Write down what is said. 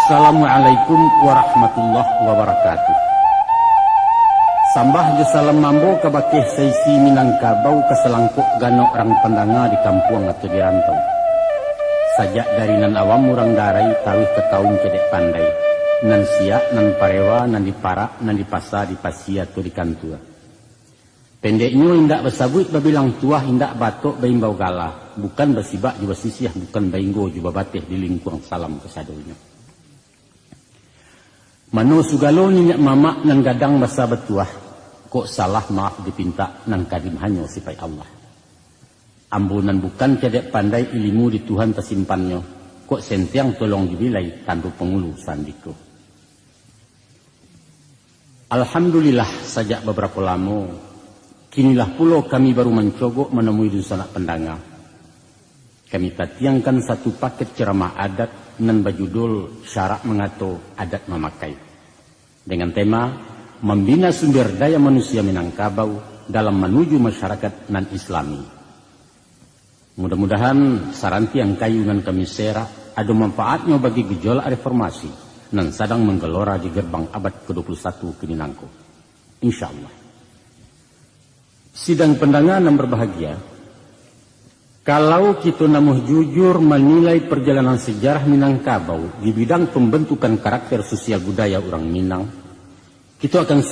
Assalamualaikum warahmatullahi wabarakatuh. Sambah je salam mambo kabakeh saisi Minangkabau keselangkuk gano orang pendanga di kampung atau di rantau. Sajak dari nan awam orang darai tawih ke kaum cedek pandai. Nan siak, nan parewa, nan diparak, nan dipasa, dipasi atau di kantua. Pendeknya indak bersabut babilang tuah indak batok baimbau gala. Bukan bersibak juga sisih, bukan bainggo juga batih di lingkung salam kesadonya. Mano sugalo ninyak mamak nan gadang basa betuah. Kok salah maaf dipinta nan kadim hanyo sipai Allah. Ambunan bukan cedek pandai ilmu di Tuhan tersimpannya. Kok sentiang tolong dibilai tandu pengulu sandiko. Alhamdulillah sajak beberapa lama. Kinilah pulau kami baru mencogok menemui dusun pendanga. Kami tatiangkan satu paket ceramah adat nan berjudul syarak mengato adat memakai. Dengan tema membina sumber daya manusia Minangkabau dalam menuju masyarakat nan islami. Mudah-mudahan saranti yang kayu nan kami serah ada manfaatnya bagi gejolak reformasi nan sedang menggelora di gerbang abad ke-21 ke Minangko. Insyaallah. Sidang pendanga yang berbahagia, kalau kita namuh jujur menilai perjalanan sejarah Minangkabau di bidang pembentukan karakter sosial budaya orang Minang, kita akan